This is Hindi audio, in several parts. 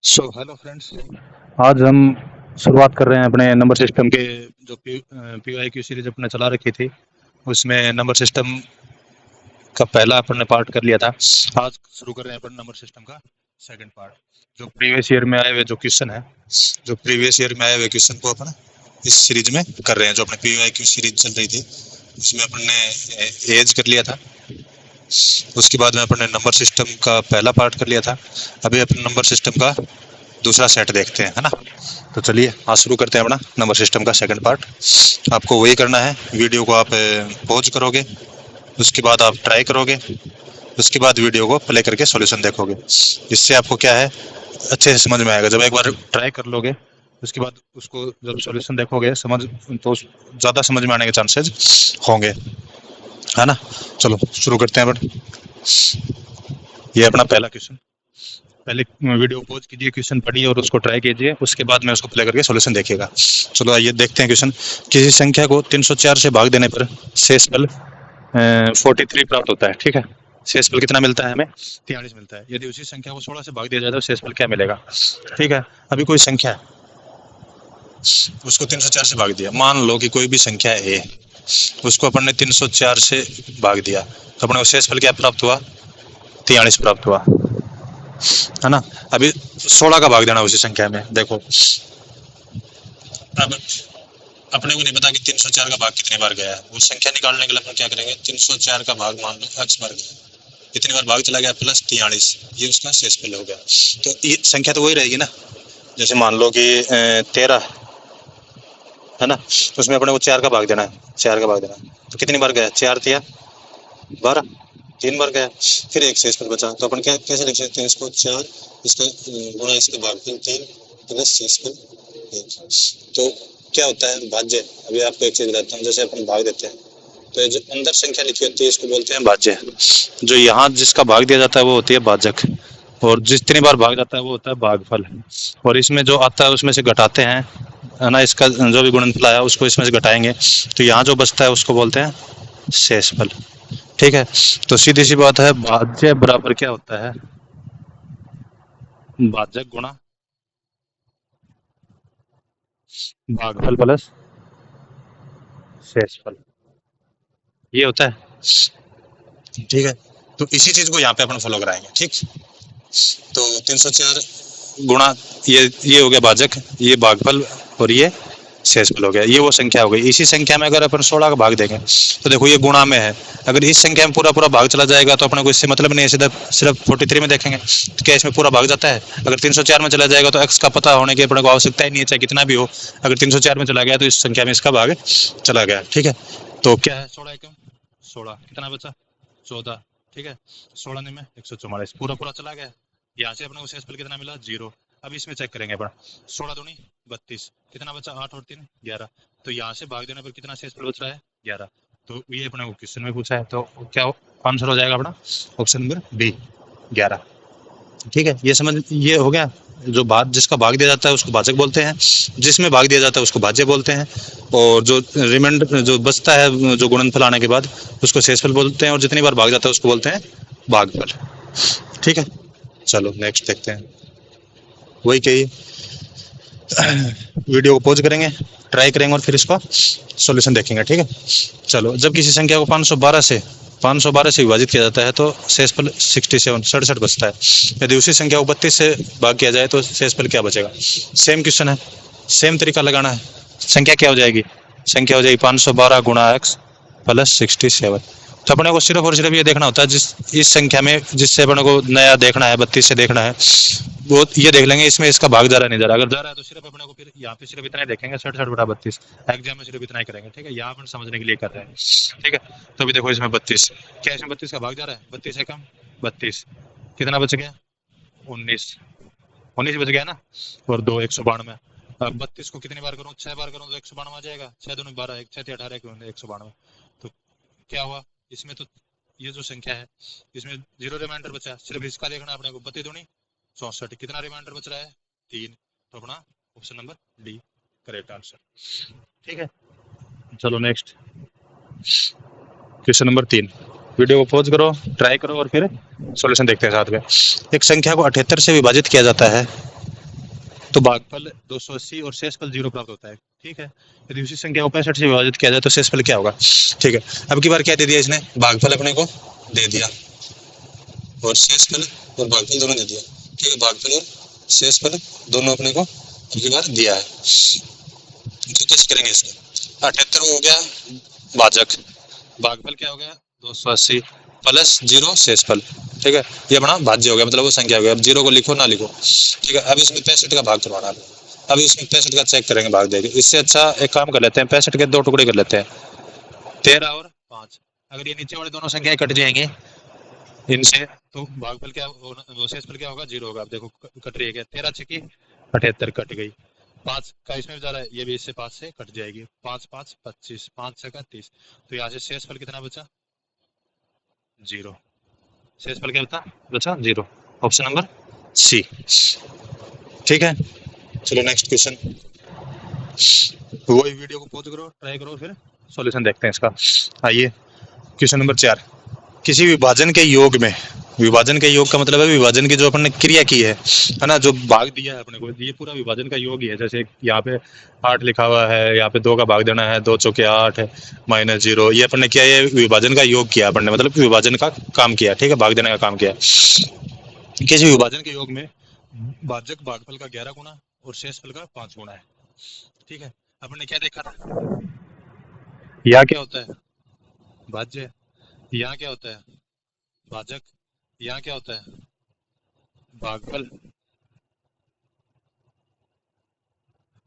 Hello friends. आज हम शुरुआत कर रहे हैं अपने नंबर सिस्टम के जो PYQ सीरीज अपने चला रखी थी, उसमें नंबर सिस्टम का पहला अपन ने पार्ट कर लिया था। आज शुरू कर रहे हैं अपन नंबर सिस्टम का सेकंड पार्ट। जो प्रीवियस ईयर में आए हुए जो क्वेश्चन है, जो प्रीवियस ईयर में आए हुए क्वेश्चन को अपन इस सीरीज में कर रहे हैं। जो अपने PYQ सीरीज चल रही थी उसमें अपन ने एज कर लिया था, उसके बाद में अपन ने नंबर सिस्टम का पहला पार्ट कर लिया था। अभी अपन नंबर सिस्टम का दूसरा सेट देखते हैं, है ना। तो चलिए आज शुरू करते हैं अपना नंबर सिस्टम का सेकंड पार्ट। आपको वही करना है, वीडियो को आप पॉज करोगे, उसके बाद आप ट्राई करोगे, उसके बाद वीडियो को प्ले करके सॉल्यूशन देखोगे। इससे आपको क्या है, अच्छे से समझ में आएगा। जब एक बार ट्राई कर लोगे उसके बाद उसको जब सॉल्यूशन देखोगे समझ तो ज़्यादा समझ में आने के चांसेस होंगे, है ना। चलो शुरू करते हैं अपन। ये अपना पहला क्वेश्चन। पहले वीडियो पॉज कीजिए, क्वेश्चन पढ़िए और उसको ट्राई कीजिए, उसके बाद में उसको प्ले करके सॉल्यूशन देखिएगा। चलो आइए देखते हैं क्वेश्चन। किसी संख्या को 304 से भाग देने पर शेषफल 43 प्राप्त होता है। ठीक है, शेषफल कितना मिलता है हमें? 43 मिलता है। यदि उसी संख्या को 16 से भाग दिया जाए तो शेषफल क्या मिलेगा? ठीक है, अभी कोई संख्या है, उसको 304 से भाग दिया। मान लो कि कोई भी संख्या है, उसको अपन ने 304 से भाग दिया तो अपने को शेषफल क्या प्राप्त हुआ? 43 प्राप्त हुआ, है ना। अभी 16 का भाग देना उसी संख्या में। देखो अब अपने को नहीं पता कि 304 का भाग कितने बार गया है। वो संख्या निकालने के लिए अपन क्या करेंगे, 304 का भाग मान लो x बार गया, कितनी बार भाग चला गया, प्लस 43, ये उसका शेषफल हो गया। तो ये संख्या तो वही रहेगी ना। जैसे मान लो कि 13 है ना, उसमें अपने को 4 का भाग देना है, 4 का भाग देना है तो कितनी बार गया, 4 तिया 12, 3 बार गया, फिर एक शेषफल बचा। तो अपन क्या कैसे लिख सकते हैं इसको, 4 इसका गुणा इसका भागफल 3 प्लस शेषफल 1। तो क्या होता है, भाज्य। अभी आपको एक चीज बताता हूँ, जैसे अपन भाग देते हैं तो जो अंदर संख्या लिखी होती है इसको बोलते हैं भाज्य। जो यहाँ जिसका भाग दिया जाता है वो होती है भाजक, और जितनी बार भाग जाता है वो होता है भागफल। और इसमें जो आता है उसमें से घटाते हैं, है ना। इसका जो भी गुणनफल आया उसको इसमें से घटाएंगे तो यहाँ जो बचता है उसको बोलते हैं शेषफल। ठीक है, तो सीधी सी बात है, भाज्य बराबर क्या होता है, भाजक गुणा भागफल प्लस शेषफल, ये होता है। ठीक है, तो इसी चीज को यहाँ पे अपन फॉलो कराएंगे। ठीक, तो 304 गुणा ये हो गया भाजक, ये भागफल, और ये शेषफल हो गया। ये वो संख्या हो गई। इसी संख्या में अगर अपन 16 का भाग देंगे तो देखो ये गुणा में है, अगर इस संख्या में पूरा पूरा भाग चला जाएगा तो अपने को इससे मतलब नहीं है, सीधा सिर्फ 43 में देखेंगे तो क्या इसमें पूरा भाग जाता है। अगर 304 में चला जाएगा तो x का पता होने की अपने को आवश्यकता ही नहीं है, चाहे कितना भी हो। अगर 304 में चला गया तो इस संख्या में इसका भाग चला गया। ठीक है, तो क्या है, 16 एकम 16, कितना बचा 14। ठीक है, 16 में 144, पूरा पूरा चला गया। यहाँ से अपने को शेषफल कितना मिला, 0। अब इसमें चेक करेंगे अपन, 16 दूनी 32, कितना बचा, 8 और 3 11। तो यहाँ से भाग देने पर कितना शेषफल बच रहा है, 11। तो ये अपने को क्वेश्चन में पूछा है, तो क्या आंसर हो जाएगा अपना ऑप्शन नंबर बी, 11। ठीक है, ये समझ, ये हो गया। जो भाग जिसका भाग दिया जाता है उसको भाजक बोलते हैं, जिसमें भाग दिया जाता है उसको भाज्य बोलते हैं, और जो रिमाइंडर जो बचता है जो गुणनफल आने के बाद उसको शेषफल बोलते हैं, और जितनी बार भाग जाता है उसको बोलते हैं भागफल। ठीक है, चलो नेक्स्ट देखते हैं। वही कही, वीडियो को पॉज करेंगे, ट्राई करेंगे और फिर इसका सॉल्यूशन देखेंगे। ठीक है, चलो। जब किसी संख्या को 512 से विभाजित किया जाता है तो शेषफल 67 बचता है। यदि उसी संख्या को 32 से भाग किया जाए तो शेषफल क्या बचेगा? सेम क्वेश्चन है, सेम तरीका लगाना है। संख्या क्या हो जाएगी, संख्या हो जाएगी 512 गुणा x प्लस 67। तो अपने को सिर्फ और सिर्फ ये देखना होता है, जिस इस संख्या में जिससे अपने को नया देखना है, 32 से देखना है, वो ये देख लेंगे इसमें इसका भाग जा रहा नहीं जा रहा। अगर जा रहा है तो सिर्फ अपने को फिर यहाँ पे सिर्फ इतना ही देखेंगे, 67/32। एग्जाम में सिर्फ इतना ही करेंगे। ठीक है, यहाँ अपन समझने के लिए कर रहे हैं। ठीक है, तो अभी देखो इसमें 32, क्या इसमें 32 का भाग जा रहा है, 32 है कम 32, कितना बच गया, 19 बच गया ना, और 2 192। अब 32 को कितनी बार करूँ, 6 बार करूँ तो 192 आ जाएगा। 6 दूनी 12, 6 × 18 192। तो क्या हुआ इसमें, तो ये जो संख्या है इसमें 0 रिमाइंडर बचा, सिर्फ इसका देखना अपने को। 32 दूनी 64, कितना रिमाइंडर बच रहा है, 3। तो अपना option number D correct answer. ठीक है, चलो नेक्स्ट क्वेश्चन नंबर 3। वीडियो को पॉज करो, ट्राई करो और फिर सॉल्यूशन देखते हैं साथ में। एक संख्या को 78 से विभाजित किया जाता है तो भागफल 280 और शेषफल 0 प्राप्त होता है। ठीक है, यदि उसी संख्या को 65 से विभाजित किया जाए तो शेषफल क्या होगा। ठीक है, अब की बार क्या दे दिया इसने, भागफल अपने को दे दिया और शेषफल और भागफल दोनों दे दिया। ठीक है, भागफल और शेषफल दोनों अपने को अब की बार दिया है। तो कैसे करेंगे इसको, 78 हो गया भाजक, भागफल क्या हो गया 280 प्लस 0 शेषफल। ठीक है, ये अपना भाज्य हो गया, मतलब वो संख्या हो गया। अब 0 को लिखो ना लिखो। ठीक है, अब इसमें 65 का भाग करवाना है। अब इसमें 65 का चेक करेंगे भाग देंगे। इससे अच्छा एक काम कर लेते हैं, 65 के 2 टुकड़े कर लेते हैं, 13 और 5। अगर ये नीचे वाले दोनों संख्याएं कट जाएंगे इनसे तो भागफल क्या शेषफल क्या होगा 0 होगा। अब देखो कट रही है क्या, 13 छकी 78 कट गई। 5 का इसमें जा रहा है, ये भी इससे 5 से कट जाएगी। 5 5 25, 5 छका 30। तो यहाँ से शेषफल कितना बचा 0। शेषफल क्या बचा 0। Option number C. ठीक है, चलो नेक्स्ट क्वेश्चन। वही वीडियो को पॉज करो, ट्राई करो, फिर सॉल्यूशन देखते हैं इसका। आइए क्वेश्चन नंबर 4। किसी विभाजन के योग में, विभाजन के योग का मतलब है विभाजन की जो अपन ने क्रिया की है ना, जो भाग दिया है अपने को, ये पूरा विभाजन का योग ही है। जैसे यहाँ पे 8 लिखा हुआ है, यहाँ पे 2 का भाग देना है, 2 चौके 8 है माइनस 0, ये अपन ने क्या है विभाजन का योग किया अपन ने, मतलब विभाजन का काम किया। ठीक है, भाग देने का काम किया। किसी विभाजन के योग में भाजक भागफल का 11 गुना और शेषफल का 5 गुना है। ठीक है, अपन ने क्या देखा था, यहाँ क्या होता है भाज्य, यहाँ क्या होता है भाजक, यहाँ क्या होता है भागफल,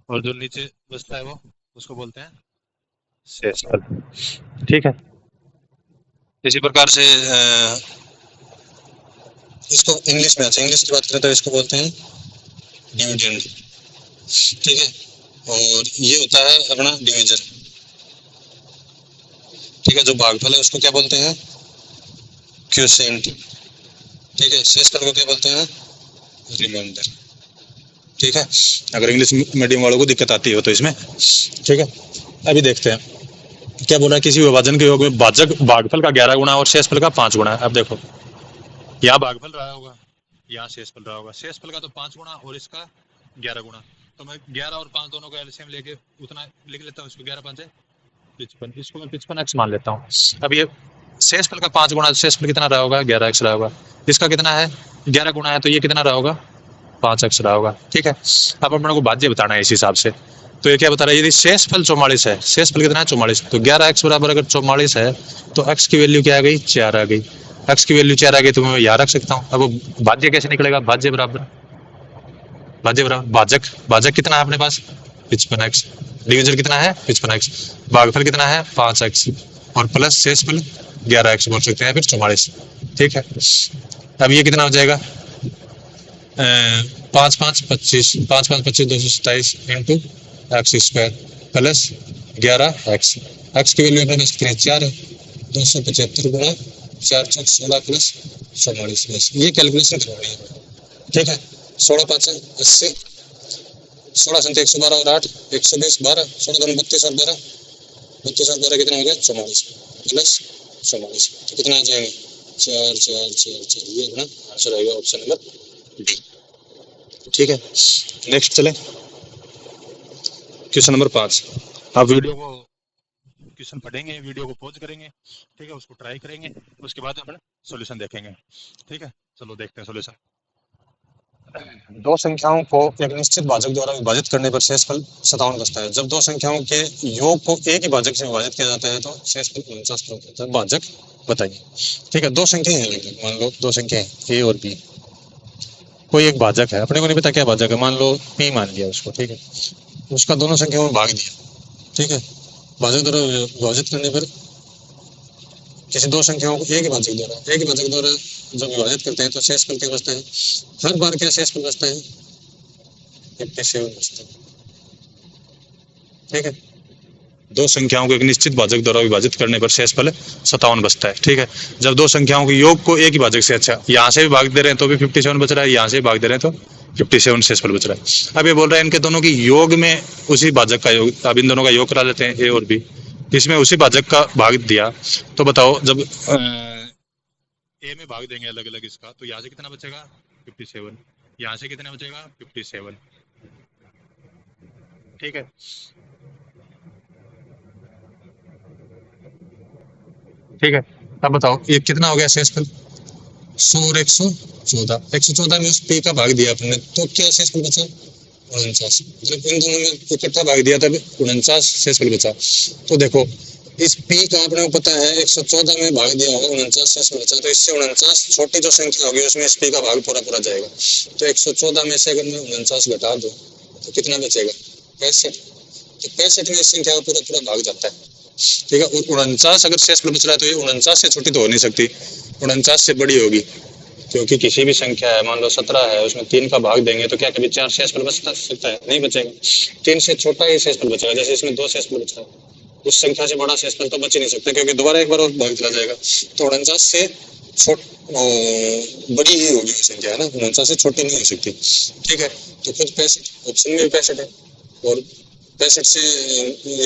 और जो नीचे बचता है वो उसको बोलते हैं शेषफल। ठीक है, इसी प्रकार से इसको इंग्लिश में, अच्छा इंग्लिश की बात करें तो इसको बोलते हैं डिविडेंड। ठीक है, और ये होता है अपना डिवीजन। ठीक है, जो भागफल है उसको क्या बोलते हैं क्वोशिएंट। ठीक है, शेषफल को क्या बोलते हैं रिमाइंडर। ठीक है, अगर इंग्लिश मीडियम वालों को दिक्कत आती हो तो इसमें। ठीक है, अभी देखते हैं क्या बोला है, किसी विभाजन के योग में भाजक भागफल का 11 गुना और शेषफल का 5 गुना है। अब देखो यहाँ भागफल रहा होगा, यहाँ शेषफल रहा होगा, शेषफल का तो 5 गुना और इसका 11 गुना। तो मैं 11 और 5 दोनों का एलसीएम लेके उतना लिख लेता हूँ, इसको 11 5 है 55, इसको मैं 55x मान लेता हूँ। अब ये शेषफल का 5 गुना, शेषफल कितना रहा होगा 11x रहा होगा, इसका कितना है 11 गुना है, तो ये कितना रहा होगा 5x रहा होगा। ठीक है, अब अपने को भाज्य बताना है इस हिसाब से। तो ये क्या बता रहा है, यदि शेषफल 44 है, शेषफल कितना है 44, तो 11x बराबर अगर 44 है तो x की वैल्यू क्या आ गई 4 आ गई। x की वैल्यू 4 आ गई तो मैं यहाँ रख सकता हूँ। अब भाज्य कैसे निकलेगा, भाज्य बराबर भाजक, भाजक कितना है अपने पास 55x, डिवीजन कितना है 55x, भागफल कितना है 5x और प्लस शेषफल 11x बोल सकते हैं, फिर 44। ठीक है, अब ये कितना हो जाएगा 5 5 25, 5 5 25 227 into x square plus 11x। X की वैल्यू अपने पास कितनी 4 है, 275 गुना 4 6 16 प्लस 44। ये कैलकुलेशन करवानी है। ठीक है, 16 5 80, 16 संख्या 112 और 8 120, 12 16 2 32 और 12 32 और 12 कितना हो गया 44 प्लस 44। तो कितना आ जाएंगे 4 4 4 4, ये अपना आंसर आएगा ऑप्शन नंबर डी। ठीक है, नेक्स्ट चले क्वेश्चन नंबर 5। आप वीडियो को क्वेश्चन पढ़ेंगे, वीडियो को पॉज करेंगे। ठीक है, उसको ट्राई करेंगे, उसके बाद अपन सॉल्यूशन देखेंगे। ठीक है, चलो देखते हैं सॉल्यूशन। दो संख्याओं को एक निश्चित भाजक द्वारा विभाजित करने पर शेषफल 57 बचता है। जब दो संख्याओं के योग को एक ही भाजक से विभाजित किया जाता है तो शेषफल 49 प्राप्त होता है। भाजक बताइए। ठीक है, दो संख्याएं हैं लगभग, मान लो दो संख्याएं ए और बी, कोई एक भाजक है, अपने को नहीं पता क्या भाजक है, मान लो पी मान लिया उसको। ठीक है, उसका दोनों संख्याओं में भाग दिया। ठीक है, भाजक द्वारा विभाजित करने पर किसी दो संख्याओं को एक ही भाजक द्वारा जब विभाजित करते हैं तो शेषफल क्या बचता है, हर बार क्या शेषफल बचता है 57 बचता है। ठीक है, दो संख्याओं को एक निश्चित भाजक द्वारा विभाजित करने पर शेषफल 57 बचता है। ठीक है, जब दो संख्याओं के योग को एक ही भाजक से, अच्छा यहाँ से भी भाग दे रहे हैं तो भी 57 बच रहा है, यहाँ से भी भाग दे रहे हैं तो 57 शेषफल बच रहा है। अब ये बोल रहा है इनके दोनों की योग में उसी भाजक का योग, अब इन दोनों का योग करा लेते हैं ए और बी, इसमें उसी भाजक का भाग दिया। तो बताओ जब ए में भाग देंगे अलग अलग इसका, तो यहाँ से कितना बचेगा 57, यहाँ से कितना बचेगा 57, ठीक है। ठीक है, अब बताओ ये कितना हो गया शेषफल? 100 और 114, 114 में उस पी का भाग दिया अपने, तो क्या शेषफल बचा? 49। मतलब इन दोनों में इकट्ठा भाग दिया तब 49 शेषफल बचा। तो देखो इस पी का अपने को पता है 114 में भाग दिया होगा, 49 शेषफल बचा, तो इससे 49 छोटी जो संख्या होगी उसमें इस पी का भाग पूरा पूरा जाएगा। तो 114 में से अगर मैं 49 घटा दूं तो कितना बचेगा? 65। तो 65 में इस संख्या का पूरा पूरा भाग जाता है। ठीक है, और 49 अगर शेषफल बच रहा है तो ये 49 से छोटी तो हो नहीं सकती, 49 से बड़ी होगी, क्योंकि किसी भी संख्या है, मान लो 17 है, उसमें 3 का भाग देंगे तो क्या कभी 4 शेषफल बच सकता है? नहीं बचेगा। 3 से छोटा ही शेषफल बचेगा, जैसे इसमें 2 शेषफल बच रहा है, उस संख्या से बड़ा शेषफल तो बच ही नहीं सकता, क्योंकि दोबारा एक बार और भाग चला जाएगा। तो 49 से छोट बड़ी ही होगी वो संख्या, है ना, 49 से छोटी नहीं हो सकती। ठीक है, तो खुद 65 ऑप्शन में भी 65 है, और 65 से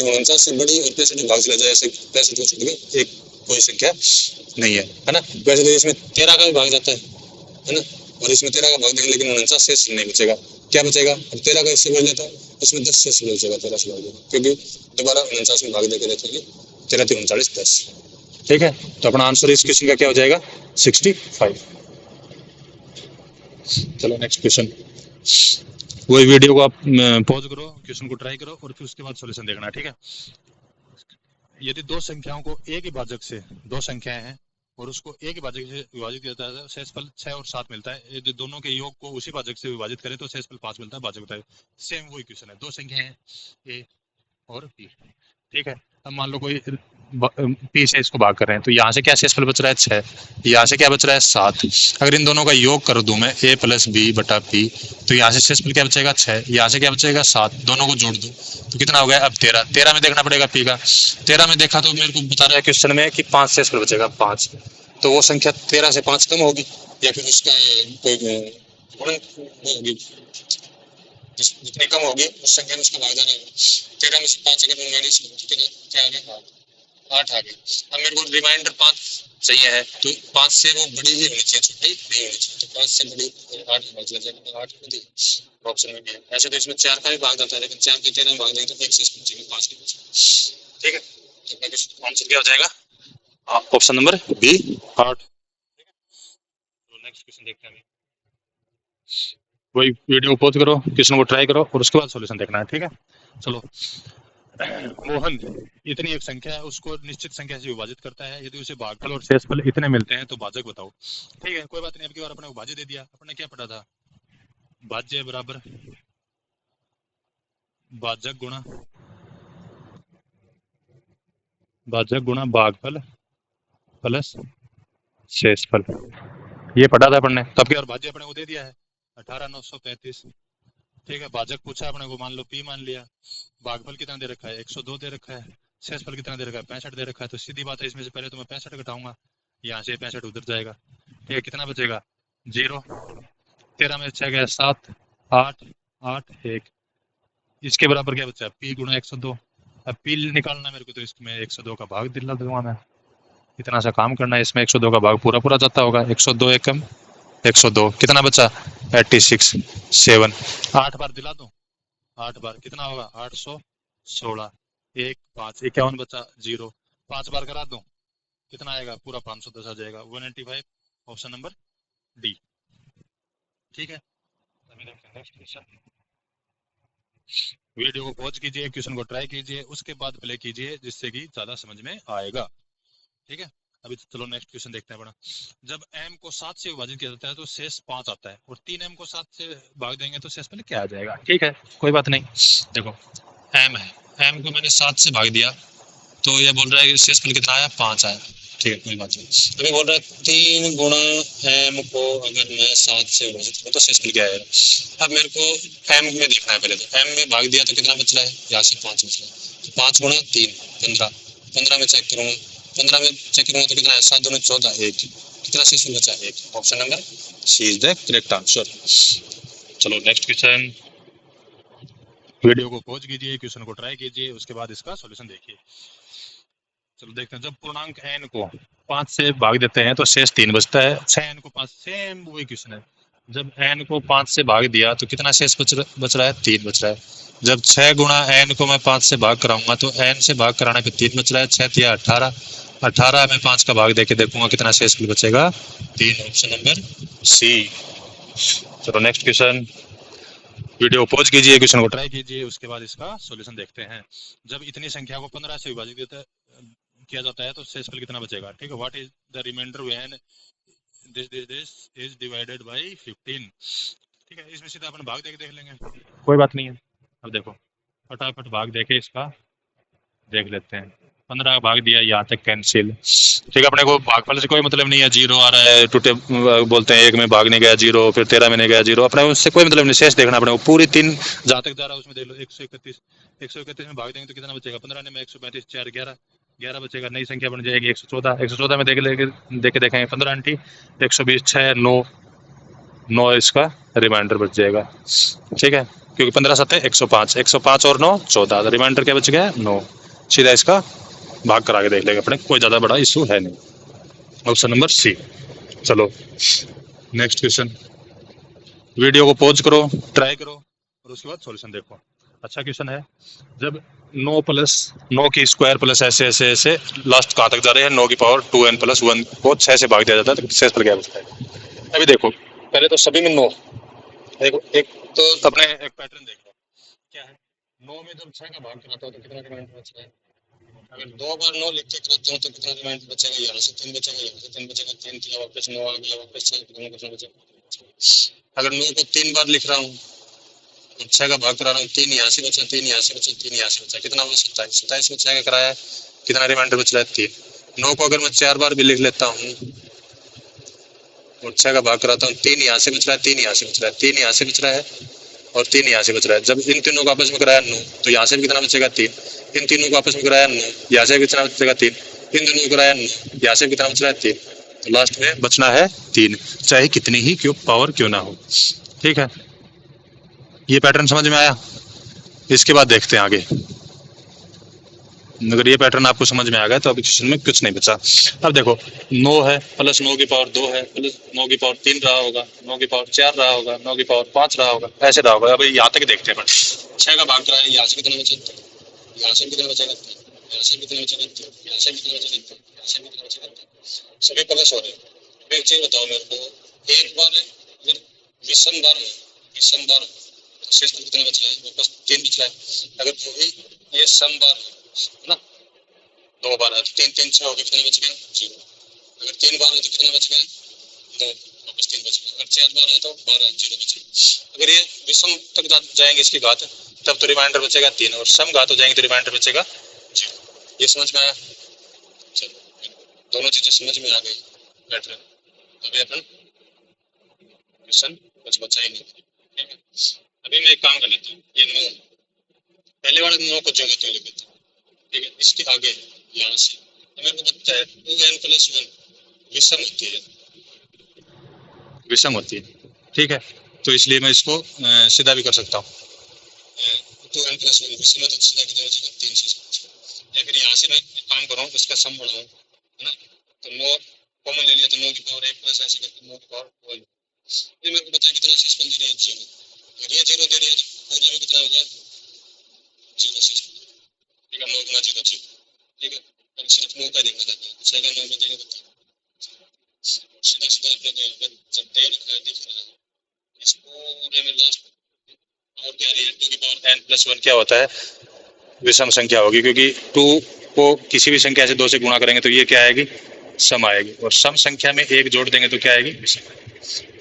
49 से बड़ी और 65 में भाग चला जाए, ऐसे 65 को छोड़ के एक कोई संख्या नहीं है ना। वैसे तो इसमें 13 का भी भाग जाता है ना, और इसमें 13 का भाग देंगे लेकिन 49 शेष नहीं बचेगा। क्या बचेगा? अब 13 का इससे बढ़ जाता है, उसमें 10 शेष बचेगा, 13 से भाग देंगे, क्योंकि दोबारा 49 में भाग देकर देखेंगे, 13 3 39 10। ठीक है, तो अपना आंसर इस क्वेश्चन का क्या हो जाएगा? 65। चलो नेक्स्ट क्वेश्चन। वही वीडियो को आप पॉज करो, क्वेश्चन को ट्राई करो और फिर उसके बाद सॉल्यूशन देखना। ठीक है, यदि दो संख्याओं को एक ही भाजक से, दो संख्याएं हैं और उसको एक ही भाजक से विभाजित किया जाता है, शेषफल 6 और 7 मिलता है। यदि दोनों के योग को उसी भाजक से विभाजित करें तो शेषफल 5 मिलता है। भाजक बताए। सेम वही क्वेश्चन है, दो संख्याएं हैं ए और बी। ठीक है, अब मान लो कोई पी से इसको भाग कर रहे हैं, तो यहाँ से क्या शेषफल बच रहा है? 6। यहाँ से क्या बच रहा है? 7। अगर इन दोनों का योग कर दूं मैं a प्लस बी बटा पी, तो यहाँ से शेषफल क्या बचेगा? 6। यहाँ से क्या बचेगा? 7। दोनों को जोड़ दूं तो कितना हो गया? अब 13। 13 में देखना पड़ेगा पी का। 13 में देखा तो मेरे को बता रहा है क्वेश्चन में कि 5 शेषफल बचेगा, 5। तो वो संख्या 13 से 5 कम होगी, या फिर उसका कोई गुणन होगी, जितनी कम होगी उस संख्या में उसका भाग जाना होगा। 13 में से 5 अगर मैं माइनस करूँ तो क्या आ गया? 8 आ गया। अब मेरे को रिमाइंडर 5 चाहिए है, तो 5 से वो बड़ी ही होनी चाहिए, छोटी नहीं होनी चाहिए। तो 5 से बड़ी 8 भाग जाएगा, 8 को दिया ऑप्शन में भी है। ऐसे तो इसमें 4 का भी भाग जाता है, लेकिन 4 के 13 में भाग देंगे तो 1 से बचेगा, 5 के बचेगा। ठीक है, तो आंसर क्या हो जाएगा? Option number B, 8। तो नेक्स्ट क्वेश्चन देखते हैं। वही वीडियो को पॉज करो, क्वेश्चन को ट्राई करो और उसके बाद सॉल्यूशन देखना है। ठीक है, चलो। मोहन इतनी एक संख्या है, उसको निश्चित संख्या से विभाजित करता है, यदि उसे भागफल और शेषफल इतने मिलते हैं तो भाजक बताओ। ठीक है, कोई बात नहीं, अब की बार अपने को भाज्य दे दिया। अपने क्या पढ़ा था? भाज्य बराबर भाजक गुणा भागफल प्लस शेषफल, ये पढ़ा था अपन ने। तो अब की बार भाज्य अपने को दे दिया है 18,935। ठीक है, भाजक पूछा अपने को, मान लो पी मान लिया। भागफल कितना दे रखा है? 102 दे रखा है। शेषफल कितना दे रखा है? 65 दे रखा है। तो सीधी बात है, इसमें से पहले तो मैं 65 घटाऊंगा, यहाँ से 65 उधर जाएगा। ठीक है, कितना बचेगा? 0। 13 में 6 गया 7, 8, 8, 1। इसके बराबर क्या बचा? पी गुणा 102। अब पी निकालना मेरे को, तो इसमें 102 का भाग दिला दूंगा मैं। इतना सा काम करना है, इसमें 102 का भाग पूरा पूरा जाता होगा। 102 एकम 102, कितना बचा? 86, 7। 8 बार दिला दूं, 8 बार कितना होगा? 816। 1, 5, 51 बचा, 0। 5 बार करा दूं, कितना आएगा? पूरा 510 आ जाएगा, 185। Option number D. ठीक है, वीडियो को पॉज कीजिए, क्वेश्चन को ट्राई कीजिए, उसके बाद प्ले कीजिए, जिससे कि ज्यादा समझ में आएगा। ठीक है, अभी चलो नेक्स्ट क्वेश्चन देखते हैं अपना। जब m को 7 से विभाजित किया जाता है तो शेष 5 आता है, और 3m को 7 से भाग देंगे तो शेष पहले क्या आ जाएगा? ठीक है, कोई बात नहीं। देखो m है, m को मैंने 7 से भाग दिया, तो ये बोल रहा है कि शेषफल कितना आया? 5 आया। ठीक है, कोई बात नहीं। अभी बोल रहा है 3 गुणा m को अगर मैं 7 से विभाजित करूँ तो शेषफल क्या आएगा? अब मेरे को m में देखना है पहले। तो m में भाग दिया तो कितना बच रहा है? यहाँ से 5 बच रहा है, तो 5 गुणा 3 15। 15 में चेक करूंगा, 15 में चेक करूंगा तो कितना है? 7 दूनी 14, 1। कितना शेषफल बचा? 1। Option number C is the correct answer. चलो नेक्स्ट क्वेश्चन। वीडियो को पॉज कीजिए, क्वेश्चन को ट्राई कीजिए, उसके बाद इसका सॉल्यूशन देखिए। चलो देखते हैं। जब पूर्णांक n को 5 से भाग देते हैं तो शेष 3 बचता है। 6n को 5, सेम वही क्वेश्चन है। जब n को 5 से भाग दिया तो कितना शेष बच रहा है? 3 बच रहा है। जब 6 गुणा n को मैं 5 से भाग कराऊंगा तो n से भाग कराने पे 3 बच रहा है, 6 तिया 18, 18 में 5 का भाग देके देखूंगा कितना शेष बचेगा? 3। Option number C. चलो नेक्स्ट क्वेश्चन, वीडियो पॉज कीजिए, क्वेश्चन को ट्राई कीजिए, उसके बाद इसका सॉल्यूशन देखते हैं। जब इतनी संख्या को 15 से विभाजित किया जाता है तो शेषफल कितना बचेगा? ठीक है, what is the remainder when this is divided by 15। ठीक है, इसमें सीधा अपन भाग देके देख लेंगे, कोई बात नहीं है। अब देखो फटाफट भाग देके इसका देख लेते हैं। 15 भाग दिया, यहाँ तक कैंसिल। ठीक है, अपने को भागफल से कोई मतलब नहीं है, जीरो आ रहा है, टूटे बोलते हैं, एक में भाग नहीं गया जीरो, फिर 13 में नहीं गया जीरो, अपने उससे कोई मतलब नहीं, शेष देखना अपने को। पूरी 3 जहाँ तक जा रहा है उसमें देख लो। 131 में भाग देंगे तो कितना बचेगा? 15 में 135, 4 11, 11 बचेगा, नई संख्या बन जाएगी 114। 114 में देखे देखेंगे 15 अंटी 120, 6 9 9 इसका रिमाइंडर बच जाएगा। ठीक है, क्योंकि 15 7 105, 105 और 9 14, तो रिमाइंडर क्या बच गया? 9। सीधा इसका भाग करा के देख लेंगे अपने, कोई ज्यादा बड़ा इशू है नहीं। Option number C. चलो नेक्स्ट क्वेश्चन, वीडियो को पॉज करो, ट्राई करो और उसके बाद सॉल्यूशन देखो। अच्छा क्वेश्चन है, जब 9 प्लस 9 की स्क्वायर प्लस ऐसे ऐसे ऐसे लास्ट कहाँ तक जा रहे हैं? 9 की पावर 2n प्लस 1 को 6 से भाग दिया जाता है तो शेषफल क्या बचता है? अभी देखो, पहले तो सभी में 9, देखो एक तो अपने एक पैटर्न देख लो क्या है। 9 में जब 6 का भाग कराता हो तो कितना रिमाइंडर बचता है? अगर 2 बार 9 लिख के कराता हूँ तो कितना रिमाइंडर बचेगा? यहाँ से 3 बचेगा, यहाँ से 3 बचेगा, 3 किया वापस 9 आ गया, वापस 6 कितना बचेगा? अगर 9 को 3 बार लिख रहा हूँ, 6 का भाग करा रहा हूँ, 3 यहाँ से बचा, 3 यहाँ से बचा, 3 यहाँ से बचा, कितना हुआ? 27। 27 में 6 का कराया, कितना रिमाइंडर बच रहा है? 3। 9 को अगर मैं 4 बार भी लिख लेता हूँ और 6 का भाग कराता हूँ, 3 यहाँ से बच रहा है, 3 यहाँ से बच रहा है, 3 यहाँ से बच रहा है और 3 यहाँ से बच रहा है। जब इन तीनों को आपस में कराया 9, तो यहाँ से भी कितना बचेगा? 3। इन तीनों को आपस में कराया 9, यहाँ से भी कितना बचेगा? 3। इन दोनों को कराया 9, यहाँ से भी कितना बच रहा है? 3। तो लास्ट में बचना है 3, चाहे कितनी ही क्यों पावर क्यों ना हो। ठीक है, ये पैटर्न समझ में आया? इसके बाद देखते हैं आगे। अगर ये पैटर्न आपको समझ में आ गया तो अभी क्वेश्चन में कुछ नहीं बचा। अब देखो 9 है प्लस 9 की पावर 2 है प्लस 9 की पावर 3 रहा होगा, 9 की पावर 4 रहा होगा, 9 की पावर 5 रहा होगा, ऐसे रहा होगा। अभी यहाँ तक देखते हैं। 6 का भाग कराया, यहाँ से कितना बचेगा? यहाँ से कितना बचेगा? यहाँ से कितना बचेगा? यहाँ से कितना बचेगा? यहाँ से कितना बचेगा? सभी प्लस हो रहे हैं। एक चीज बताओ मेरे को, एक बार विषम बार शेषफल कितना बच रहा है? बस 3 बच रहा है। अगर जो भी ये सम बार है ना, 2 बार है तो 3 3 6 हो गया, कितना बच गया? 0। अगर 3 बार है तो कितना बच गया? 2, वापस 3 बच गया। अगर 4 बार है तो 12, 0 बचेगा। अगर ये विषम तक जाएंगे इसकी घात, तब तो रिमाइंडर बचेगा 3, और सम घात हो जाएंगे तो रिमाइंडर बचेगा 0। ये समझ में आया? चलो, दोनों चीजें समझ में आ गई पैटर्न। अभी अपन क्वेश्चन कुछ बचा ही नहीं। ठीक है, अभी मैं एक काम कर लेता हूँ, ये 9 पहले वाले 9 को जो मैं लिख देता हूँ। ठीक है, इसके आगे यहाँ से मेरे को बचता है 2n प्लस 1 विषम होती है, विषम होती है। ठीक है, तो इसलिए मैं इसको सीधा भी कर सकता हूँ। 2n प्लस 1 विषम है तो सीधा कितना बचेगा? 3 से। या फिर यहाँ से मैं काम करूँ, इसका सम बढ़ाऊँ, है ना, तो 9 कॉमन ले लिया तो 9 की पावर 1 प्लस ऐसे करके 9 की पावर 1। ये मेरे को बताया कितना शेषफल दे रही है? 0। अगर ये 0 दे रही है तो पूरा में कितना हो गया? 0 शेषफल। ठीक है, 9 गुना 0 0। ठीक है, अब सिर्फ 9 का देखना चाहता है, 6 का 9 में देगा बताओ। सीधा सीधा अपने को जब दे रखा है दिख रहा है, इस पूरे में लास्ट और क्या रही है? 2 की पावर n प्लस 1 क्या होता है? विषम संख्या होगी, क्योंकि 2 को किसी भी संख्या से 2 से गुणा करेंगे तो ये क्या आएगी? सम आएगी, और सम संख्या में 1 जोड़ देंगे तो क्या आएगी? विषम।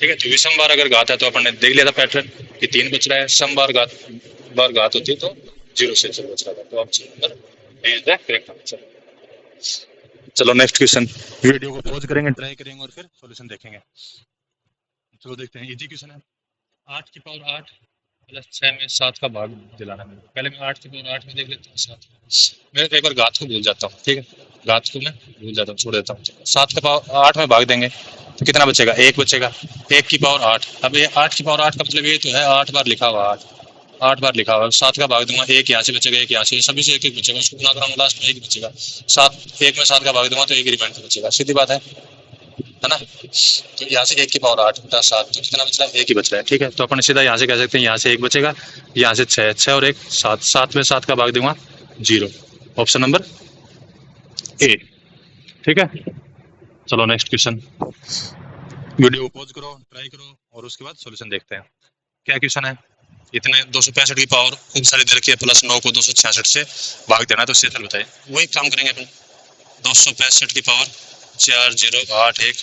ठीक है, तो विषम बार अगर घात है तो अपन ने देख लिया था पैटर्न कि 3 बच रहा है, सम बार घात होती है तो 0 से 0 बच रहा था। तो option number A is the correct answer. चलो नेक्स्ट क्वेश्चन, वीडियो को पॉज करेंगे, ट्राई करेंगे और फिर सॉल्यूशन देखेंगे। चलो देखते हैं, इजी क्वेश्चन है। 8 की पावर 8 प्लस 6 में 7 का भाग दिलाना है। पहले मैं 8 की पावर 8 में देख लेता हूँ 7। मैं एक बार घात को भूल जाता हूँ। ठीक है, घात को मैं भूल जाता हूँ, छोड़ देता हूँ। 7 का पावर 8 में भाग देंगे तो कितना बचेगा? 1 बचेगा। 1 की पावर 8, अब ये 8 की पावर 8 का मतलब ये तो है 8 बार लिखा हुआ, 8 बार लिखा हुआ। 7 का भाग दूंगा, 1 यहाँ से बचेगा, 1 यहाँ से, सभी से 1 1 बचेगा, उसको गुना कराऊंगा, लास्ट में 1 बचेगा। 7 1 में 7 का भाग दूंगा तो 1 रिमाइंडर बचेगा। सीधी बात है, है ना। तो यहाँ से 1 की पावर 8 बटा 7, तो कितना बच रहा है? 1 ही बच रहा है। ठीक है, तो अपन सीधा यहाँ से कह सकते हैं, यहाँ से 1 बचेगा, यहाँ से 6, 6 और 1 7, 7 में 7 का भाग दूंगा 0, ऑप्शन नंबर ए। ठीक है, चलो नेक्स्ट क्वेश्चन। वीडियो को पॉज करो, ट्राई करो और उसके बाद सॉल्यूशन देखते हैं। क्या क्वेश्चन है? इतने 265 की पावर खूब सारी दे रखी है, प्लस 9 को 266 से भाग देना है, तो सेटल बताइए। वही काम करेंगे अपन। 265 की पावर 4081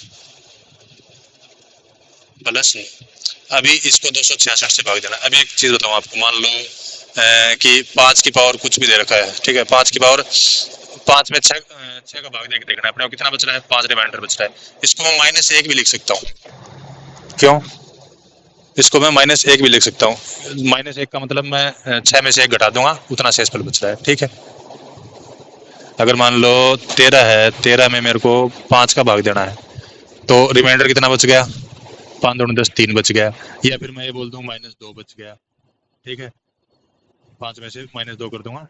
प्लस 9, अभी इसको 266 से भाग देना। अभी एक चीज बताऊं आपको, मान लो कि 5 की पावर कुछ भी दे रखा है, ठीक है, 5 की पावर 5 में 6 का भाग देके देखना है अपने को कितना बच रहा है, 5 रिमाइंडर बच रहा है। इसको मैं -1 भी लिख सकता हूँ। क्यों? इसको मैं -1 भी लिख सकता हूँ। -1 का मतलब मैं 6 में से 1 घटा दूंगा, उतना शेषफल बच रहा है। ठीक है, अगर मान लो 13 है, 13 में मेरे को 5 का भाग देना है, तो रिमाइंडर कितना बच गया? 5 दूनी 10, 3 बच गया। या फिर मैं ये बोल दूं -2 बच गया। ठीक है, 5 में से -2 कर दूंगा,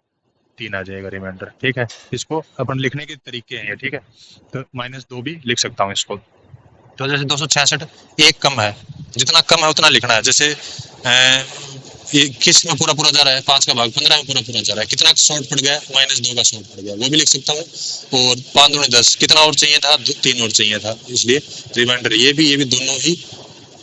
3 आ जाएगा रिमाइंडर। ठीक है, इसको अपन लिखने के तरीके हैं ये। ठीक है, तो -2 भी लिख सकता हूँ इसको। तो जैसे 266 एक कम है, जितना कम है उतना लिखना है। जैसे ये किस में पूरा पूरा जा रहा है, 5 का भाग 15 में पूरा पूरा जा रहा है, कितना शॉर्ट पड़ गया? -2 का शॉर्ट पड़ गया, वो भी लिख सकता हूँ। और 5 दूनी 10, कितना और चाहिए था? 3 और चाहिए था, इसलिए रिमाइंडर ये भी दोनों ही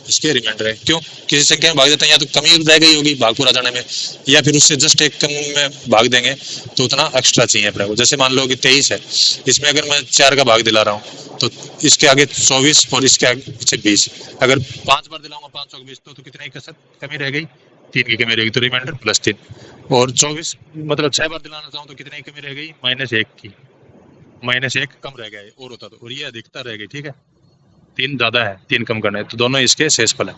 इसके रिमाइंडर है। क्यों? किसी संख्या में भाग देते हैं, या तो कमी रह गई होगी भाग पूरा जाने में, या फिर उससे जस्ट एक कम में भाग देंगे तो उतना एक्स्ट्रा चाहिए अपने को। जैसे मान लो कि 23 है, इसमें अगर मैं 4 का भाग दिला रहा हूँ, तो इसके आगे 24 और इसके आगे पीछे 20, अगर 5 बार दिलाऊंगा 5 चौक 20, तो कितने की कसर कमी रह गई? 3 की कमी रहेगी, तो रिमाइंडर +3। और 24 मतलब 6 बार दिलाना चाहूँ तो कितने की कमी रह गई? -1 की, -1 कम रह गया है, और होता तो, और ये अधिकता रह गई। ठीक है, 3 ज्यादा है, 3 कम करना है, तो दोनों इसके शेषफल है।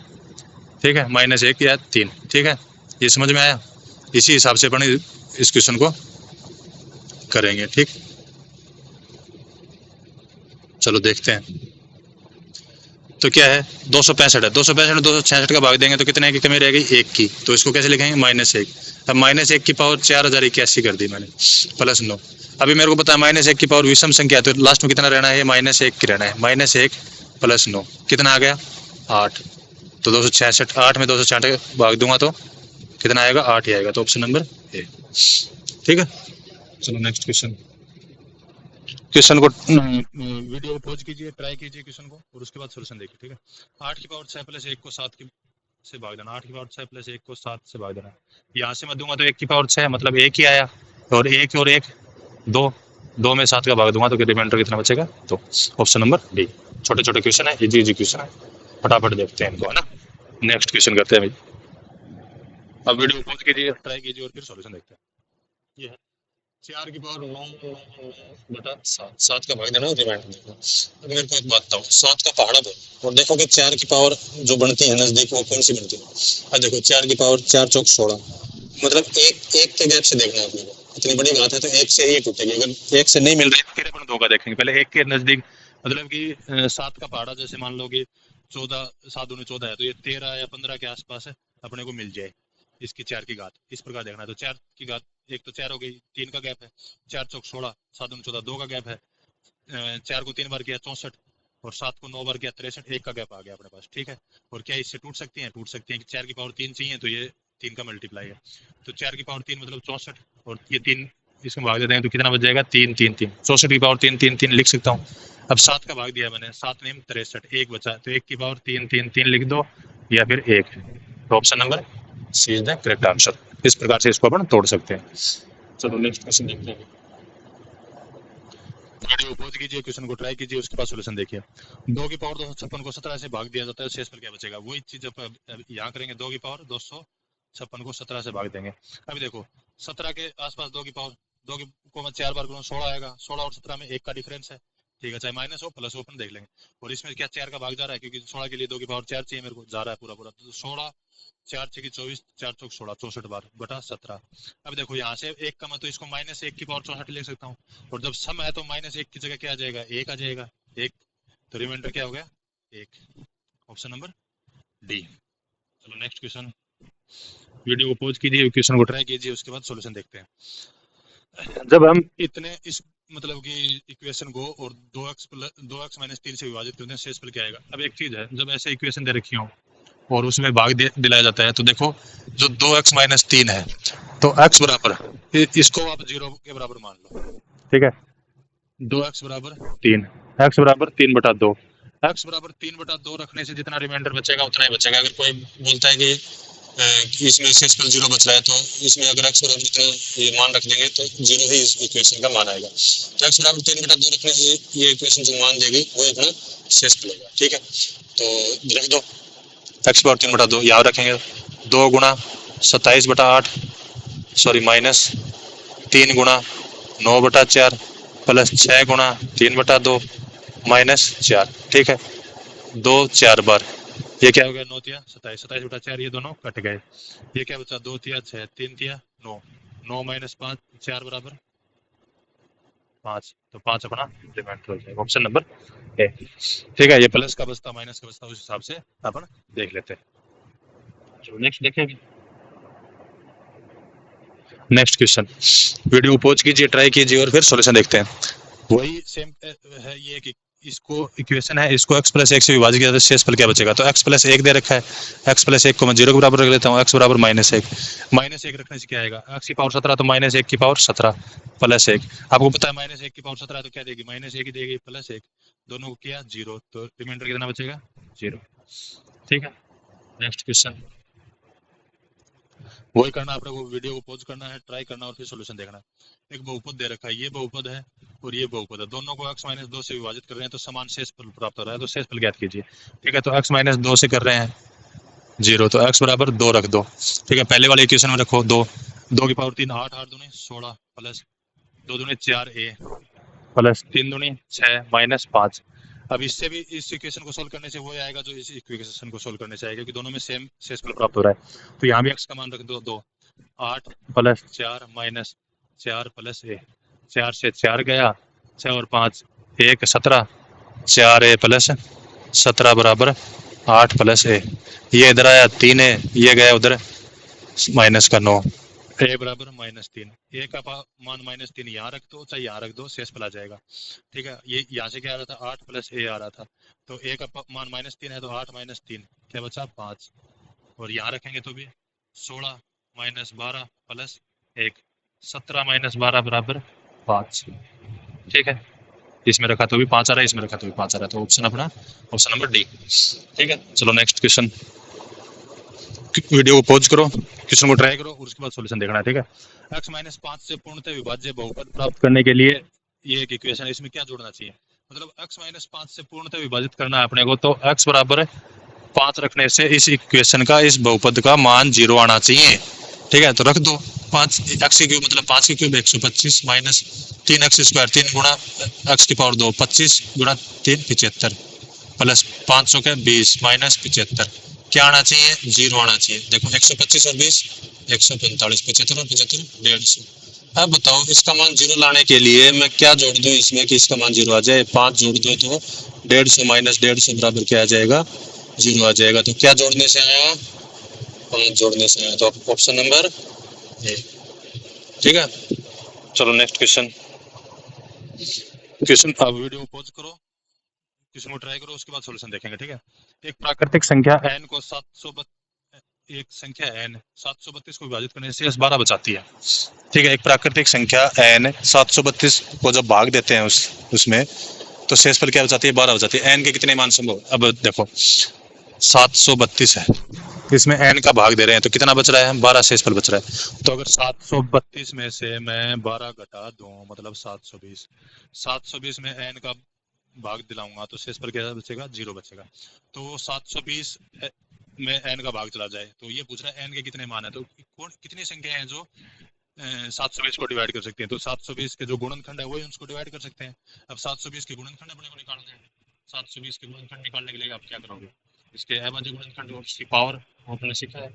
ठीक है, -1 या 3। ठीक है, ये समझ में आया? इसी हिसाब से अपन इस क्वेश्चन को करेंगे। ठीक, चलो देखते हैं। तो क्या है? 265 है, 265 में 266 का भाग देंगे तो कितने की कमी रह गई? 1 की, तो इसको कैसे लिखेंगे? -1। अब -1 की पावर 4081 कर दी मैंने, +9। अभी मेरे को पता है -1 की पावर विषम संख्या है, तो लास्ट में कितना रहना है? -1 की रहना है। -1 + 9 कितना आ गया? 8। तो 266, 8 में 266 भाग दूंगा तो कितना आएगा? 8 ही आएगा, तो ऑप्शन नंबर ए। ठीक है, चलो नेक्स्ट क्वेश्चन। क्वेश्चन को वीडियो को पॉज कीजिए, ट्राई कीजिए क्वेश्चन को, और उसके बाद सॉल्यूशन देखिए। ठीक है, 8 की पावर 6 + 1 को 7 की से भाग देना। 8 की पावर 6 + 1 को 7 से भाग देना। यहाँ से मैं दूंगा तो 1 की पावर 6 मतलब 1 ही आया, और 1 और 1 2, 2 में 7 का भाग दूंगा तो रिमाइंडर कितना बचेगा? तो ऑप्शन नंबर डी। छोटे छोटे क्वेश्चन है, इजी इजी क्वेश्चन है, फटाफट देखते हैं इनको, है ना। नेक्स्ट क्वेश्चन करते हैं भाई। अब वीडियो को पॉज कीजिए, ट्राई कीजिए और फिर सॉल्यूशन देखते हैं। ये है 4 की पावर 9 बटा 7, 7 का भाग देना रिमाइंडर देखो। अब मेरे को एक बात बताओ, 7 का पहाड़ा दो और देखो कि 4 की पावर जो बनती है नजदीक, वो कौन सी बनती है? अब देखो 4 की पावर 4 चौक 16, मतलब एक एक के गैप से देखना है अपने को। इतनी बड़ी बात है तो एक से ही टूटेगी, अगर एक से नहीं मिल रही फिर अपन 2 का देखेंगे। पहले एक के नजदीक, मतलब कि 7 का पहाड़ा जैसे मान लो कि 14, 7 दूनी 14 है, तो ये 13 या 15 के आसपास है अपने को मिल जाए इसकी 4 की घात, इस प्रकार देखना है। तो 4 की घात, एक तो 4 हो गई, 3 का गैप है, 4 चौक 16, 7 दूनी 14, 2 का गैप है, 4 को 3 बार किया 64, और 7 को 9 बार किया 63, एक का गैप आ गया अपने पास। ठीक है, और क्या इससे टूट सकती हैं? टूट सकती हैं कि 4 की पावर 3 चाहिए, तो ये 3 का मल्टीप्लाई है, तो 4 की पावर 3 मतलब 64, और ये 3 इसमें भाग देते हैं तो कितना बच जाएगा? 3 3 3, 64 की पावर 3 3 3 लिख सकता हूँ। अब 7 का भाग दिया मैंने, 7 नेम 63, एक बचा, तो 1 की पावर 3 3 3 लिख दो, या फिर 1। तो option number C is the correct answer. इस प्रकार से इसको अपन तोड़ सकते हैं। चलो नेक्स्ट क्वेश्चन देखते हैं। वीडियो पॉज कीजिए, क्वेश्चन को ट्राई कीजिए, उसके बाद सॉल्यूशन देखिए। 2 की पावर 256 को 17 से भाग दिया जाता है, शेष पर क्या बचेगा? वही चीज यहाँ करेंगे, 2 की पावर 256 को 17 से भाग देंगे। अभी देखो 17 के आसपास 2 की पावर, 2 की को मैं 4 बार करूँ 16 आएगा, 16 और 17 में 1 का डिफरेंस है। ठीक है, चाहे माइनस हो प्लस हो अपन देख लेंगे। और इसमें क्या 4 का भाग जा रहा है, क्योंकि 16 के लिए 2 की पावर 4 चाहिए, मेरे को जा रहा है पूरा पूरा, तो 16 4 6 की 24, 4 चौक 16, 64 बार बटा 17। अब देखो यहाँ से 1 कम है तो इसको -1 की पावर 64 लिख सकता हूँ, और जब सम है तो -1 की जगह क्या आ जाएगा? 1 आ जाएगा, 1, तो रिमाइंडर क्या हो गया? 1, ऑप्शन नंबर डी। चलो नेक्स्ट क्वेश्चन। वीडियो को पॉज कीजिए, क्वेश्चन को ट्राई कीजिए, उसके बाद सॉल्यूशन देखते हैं। जब हम इतने इस मतलब कि इक्वेशन को और 2x माइनस 3 से विभाजित करते हैं, शेषफल क्या आएगा। अब एक चीज है, जब ऐसे इक्वेशन दे रखी हो और उसमें भाग दिलाया जाता है, तो देखो जो 2x माइनस 3 है, तो x बराबर इसको आप 0 के बराबर मान लो, ठीक है। 2x बराबर 3, x बराबर 3/2, x बराबर 3/2 रखने से जितना रिमाइंडर बचेगा उतना ही बचेगा। अगर कोई बोलता है कि इसमें शेषफल 0 बच रहा है, तो इसमें अगर x बराबर इतना ये मान रख देंगे तो 0 ही इस इक्वेशन का मान आएगा। तो x बराबर 3/2 रखने से ये इक्वेशन जो मान देगी वो अपना शेषफल होगा, ठीक है। तो लिख दो x बराबर 3/2, याद रखेंगे 2 गुणा 27/8 सॉरी माइनस 3 गुणा 9/4 प्लस 6 गुणा 3/2 माइनस 4, ठीक है। 2 4 बार, ये क्या हो गया, 9 तिया 27, 27/4 ये दोनों कट गए, ये क्या बचा, 2 तिया 6, 3 तिया 9, 9 माइनस 5 4 बराबर 5, तो 5 अपना रिमाइंडर हो जाएगा, ऑप्शन नंबर ए, ठीक है। ये प्लस का बचता माइनस का बचता उस हिसाब से अपन देख लेते हैं। चलो नेक्स्ट देखेंगे। नेक्स्ट क्वेश्चन, वीडियो को पॉज कीजिए, ट्राई कीजिए और फिर सॉल्यूशन देखते हैं। वही सेम है ये कि इसको इक्वेशन है, इसको x प्लस 1 से विभाजित किया तो शेषफल क्या बचेगा। तो x प्लस 1 दे रखा है, x प्लस 1 को मैं 0 के बराबर रख लेता हूँ, x बराबर -1, -1 रखने से क्या आएगा, x की पावर 17, तो -1 की पावर 17 प्लस 1, आपको पता है -1 की पावर 17 तो क्या देगी, -1 ही देगी प्लस 1, दोनों को किया 0, तो रिमाइंडर कितना बचेगा 0, ठीक है। नेक्स्ट क्वेश्चन, वही करना आपने, वो वीडियो को पॉज करना है, ट्राई करना और फिर सॉल्यूशन देखना है। एक बहुपद दे रखा है, ये बहुपद है और ये बहुपद है, दोनों को x माइनस 2 से विभाजित कर रहे हैं तो समान शेषफल प्राप्त हो रहा है, तो शेषफल ज्ञात कीजिए, ठीक है। तो x माइनस 2 से कर रहे हैं 0, तो x बराबर 2 रख दो, ठीक है। पहले वाले इक्वेशन में रखो 2, 2 की पावर 3 8, 8 दूनी 16 प्लस 2 दूनी 4a प्लस 3 दूनी 6 माइनस 5। अब इससे भी इस इक्वेशन को सोल्व करने से वो आएगा जो इस इक्वेशन को सोल्व करने से आएगा, क्योंकि दोनों में सेम शेषफल प्राप्त हो रहा है। तो यहाँ भी x का मान रख दो 2, 8 प्लस 4 माइनस 4 प्लस a, 4 से 4 गया, 6 और 5 1 17, 4a प्लस 17 बराबर 8 प्लस a, ये इधर आया 3a, ये गया उधर माइनस का 9, a बराबर -3, a का मान -3 यहाँ रख दो चाहे यहाँ रख दो, शेषफल आ जाएगा, ठीक है। ये यहाँ से क्या आ रहा था 8 प्लस a आ रहा था, तो a का मान -3 है, तो 8 -3 क्या बचा 5, और यहाँ रखेंगे तो भी 16 माइनस 12 प्लस 1, 17 माइनस 12 बराबर 5, ठीक है। इसमें रखा तो भी 5 आ रहा है, इसमें रखा तो भी 5 आ रहा है, तो ऑप्शन अपना ऑप्शन नंबर डी, ठीक है। चलो नेक्स्ट क्वेश्चन, वीडियो को पॉज करो, क्वेश्चन को ट्राई करो और उसके बाद सॉल्यूशन देखना है, ठीक है। x माइनस 5 से पूर्णतः विभाज्य बहुपद प्राप्त करने के लिए ये एक इक्वेशन है, इसमें क्या जोड़ना चाहिए, मतलब x माइनस 5 से पूर्णतः विभाजित करना है अपने को, तो x बराबर 5 रखने से इस इक्वेशन का, इस बहुपद का मान 0 आना चाहिए, ठीक है। तो रख दो 5 x की क्यूब मतलब 5 की क्यूब 125 माइनस 3x स्क्वायर 3 गुणा x की पावर 2 25 गुणा 3 75 प्लस 500 के 20 माइनस 75, क्या आना चाहिए 0 आना चाहिए। देखो 125 और 20 145, 75 और 75 150। अब बताओ इसका मान 0 लाने के लिए मैं क्या जोड़ दूं इसमें कि इसका मान 0 आ जाए, 5 जोड़ दो तो 150 माइनस 150 बराबर क्या आ जाएगा 0 आ जाएगा। तो क्या जोड़ने से आया 5 जोड़ने से आया, तो ऑप्शन नंबर ए, ठीक है। चलो नेक्स्ट क्वेश्चन, आप वीडियो पॉज करो, क्वेश्चन को ट्राई करो, उसके बाद सॉल्यूशन देखेंगे, ठीक है। एक प्राकृतिक संख्या n को 732, एक संख्या n 732 को विभाजित करने से 12 बचाती है, ठीक है। एक प्राकृतिक संख्या n 732 को जब भाग देते हैं उसमें तो शेषफल क्या बचाती है 12 बचाती है। n के कितने मान संभव, अब देखो 732 है, इसमें n का भाग दे रहे हैं तो कितना बच रहा है 12 शेषफल बच रहा है। तो अगर 732 में से मैं 12 घटा दूं मतलब 720, 720 में n का भाग दिलाऊंगा तो शेषफल क्या बचेगा 0 बचेगा। तो 720 में n का भाग चला जाए, तो ये पूछ रहा है n के कितने मान है, तो कितनी संख्या है जो 720 को डिवाइड कर सकते हैं। तो 720 के जो गुणनखंड है वही उसको डिवाइड कर सकते हैं। अब 720 के गुणनखंड अपने को निकालना है, 720 के गुणनखंड निकालने के लिए आप क्या करोगे, इसके अभाज्य गुणनखंड और उसकी पावर आपने सीखा है,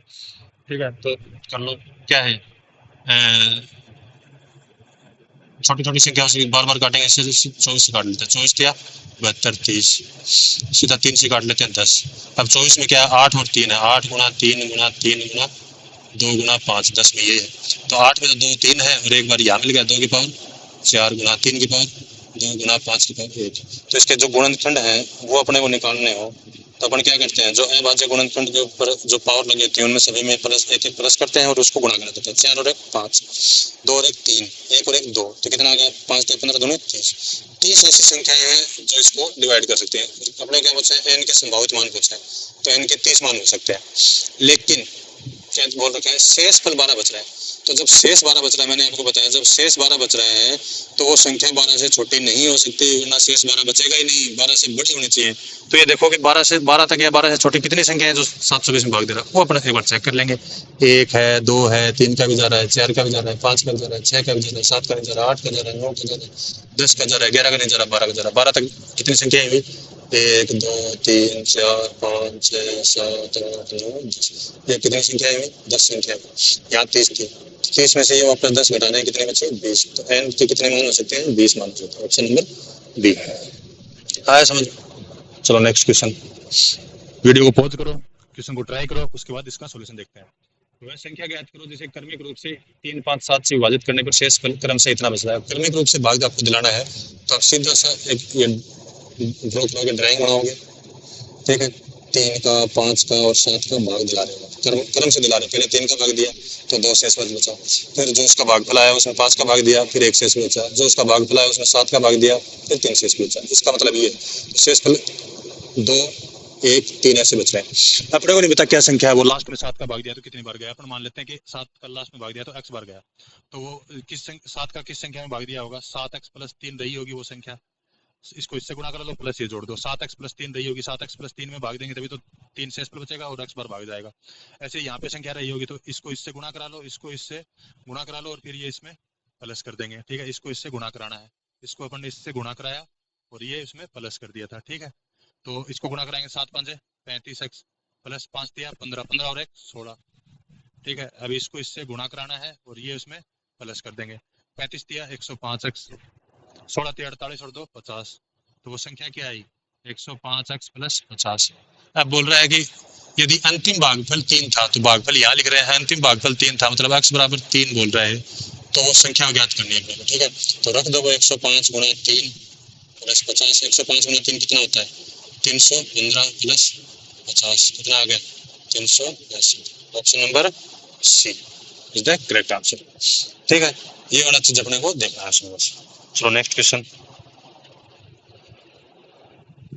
ठीक है। तो कर लो, क्या है छोटी छोटी संख्या से बार बार काटेंगे, 24 से काट लेते हैं, 24 क्या 72 30, सीधा 3 से काट लेते हैं 10। अब 24 में क्या है 8 और 3 है, 8 गुणा 3 गुणा 3 गुणा 2 गुणा 5 10 में ये है, तो 8 में तो 2 3 है और एक बार यहाँ मिल गया 2 की पावर 4 गुना 3 की पावर 2 गुना 5 की पावर 1। तो इसके जो गुणनखंड है वो अपने को निकालने हो तो अपन क्या करते हैं, जो अभाज्य गुणनखंड के ऊपर जो पावर लगी होती है उनमें सभी में प्लस एक प्लस करते हैं और उसको गुणा कर देते हैं। 4 और 1 5, 2 और 1 3, 1 और 1 2, तो कितना आ गया 5 तो 15 दूनी 30। 30 ऐसी संख्याएं हैं जो इसको डिवाइड कर सकते हैं। अपने क्या पूछा है, एन के संभावित मान पूछा है, तो एन के 30 मान हो सकते हैं। लेकिन क्या बोल रखा है, शेष फल 12 बच रहा है। तो जब शेष 12 बच रहा है, मैंने आपको बताया जब शेष 12 बच रहा है तो वो संख्या 12 से छोटी नहीं हो सकती, वरना शेष 12 बचेगा ही नहीं, 12 से बड़ी होनी चाहिए। तो ये देखो कि 12 से 12 तक या 12 से छोटी कितनी संख्या है जो 720 में भाग दे रहा है, वो अपन एक बार चेक कर लेंगे। 1 है, 2 है, 3 का भी जा रहा है, 4 का भी जा रहा है, 5 का भी जा रहा है, 6 का भी जा रहा है, 7 का भी जा रहा है, 8 का जा रहा है, 9 का जा रहा है, 10 का जा रहा है, 11 का नहीं जा रहा, 12 का जा रहा है। 12 तक कितनी संख्या है? 1 2 3 4 5 6 7 8 9 10। ये कितनी संख्या है? 10 संख्या है। यहाँ 30 थी, 30 में से ये वापस 10 घटाना है, कितने बचे? 20। तो एन के कितने मान हो सकते हैं? 20 मान हो सकते हैं। ऑप्शन नंबर बी आया समझ। चलो नेक्स्ट क्वेश्चन। वीडियो को पॉज करो, क्वेश्चन को ट्राई करो, उसके बाद इसका सॉल्यूशन देखते हैं। वह संख्या ज्ञात करो जिसे क्रमिक रूप से 3 5 7 से विभाजित करने पर शेष क्रम से इतना बच रहा है। क्रमिक रूप से भाग आपको दिलाना है तो आप सीधा सा एक ये ड्रॉ करोगे, ड्राइंग बनाओगे, ठीक है। 3 का 5 का और 7 का भाग दिला रहे हो, क्रम से दिला रहे। पहले 3 का भाग दिया तो 2 शेष बचा, फिर जो उसका भाग फलाया उसमें 5 का भाग दिया, फिर 1 शेष बचा, जो उसका भाग फलाया उसमें 7 का भाग दिया, फिर 3 शेष बचा। इसका मतलब ये शेष फल 2 1 3 ऐसे बच रहे हैं। अपने को नहीं पता क्या संख्या है, वो लास्ट में 7 का भाग दिया तो कितनी बार गया। अपन मान लेते हैं कि 7 का लास्ट में भाग दिया तो x बार गया, तो वो 7 का किस संख्या में भाग दिया होगा? 7x प्लस 3 रही होगी वो संख्या, इसको इससे गुणा कर लो, प्लस ये जोड़ दो। 7x प्लस 3 रही होगी, 7x प्लस 3 में भाग देंगे तभी तो 3 शेष फल बचेगा और x बार भाग जाएगा। ऐसे यहाँ पे संख्या रही होगी तो इसको इससे गुणा करा लो, इसको इससे गुणा करा लो और फिर ये इसमें प्लस कर देंगे, ठीक है। इसको इससे गुणा कराना है, इसको अपन ने इससे गुणा कराया और ये इसमें प्लस कर दिया था, ठीक है। तो इसको गुणा कराएंगे, 7 5 35x प्लस 5 दिया 15, 15 और 1 16, ठीक है। अभी इसको इससे गुणा कराना है और ये उसमें प्लस कर देंगे। 35 दिया 105x, 16 दिया 48 और 2 50, तो वो संख्या क्या आई? 105x plus 50। अब बोल रहा है कि यदि अंतिम भागफल 3 था, तो भागफल यहाँ लिख रहे हैं अंतिम भागफल 3 था, मतलब x बराबर 3 बोल रहा है, तो वो संख्या ज्ञात करनी है अपने को, ठीक है। तो रख दो 105 गुणा 3 प्लस 50। 105 गुणा 3 कितना होता है? 315 प्लस 50 कितना आ गया? 380। Option number C is the correct answer, ठीक है। ये वाला चीज अपने को देखना है इसमें बस। चलो नेक्स्ट क्वेश्चन।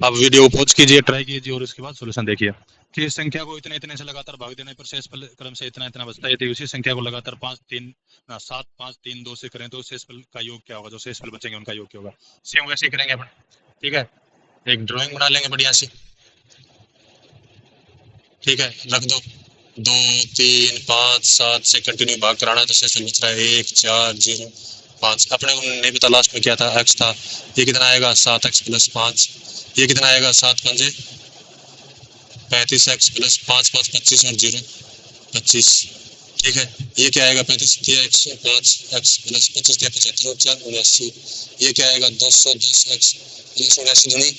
आप वीडियो पॉज कीजिए, ट्राई कीजिए और उसके बाद सॉल्यूशन देखिए कि इस संख्या को इतने इतने से लगातार भाग देने पर शेषफल क्रम से इतना इतना बचता है। यदि उसी संख्या को लगातार 7 5 3 2 से करें तो शेषफल का योग क्या होगा? जो शेषफल बचेंगे उनका योग क्या होगा? सेम वैसे ही करेंगे अपन, ठीक है। एक ड्राइंग बना लेंगे बढ़िया सी, ठीक है। रख दो 2 3 5 7 से कंटिन्यू भाग कराना है तो शेषफल बच रहा है 1 4 0 5। अपने को नहीं पता लास्ट में क्या था, x था। ये कितना आएगा? 7x plus 5। ये कितना आएगा? 7 5 35x प्लस 5 5 25 और 0 25, ठीक है। ये क्या आएगा? 35 दिया 105x प्लस 25 दिया 75 और 4 79। ये क्या आएगा? 210x प्लस 79 दूनी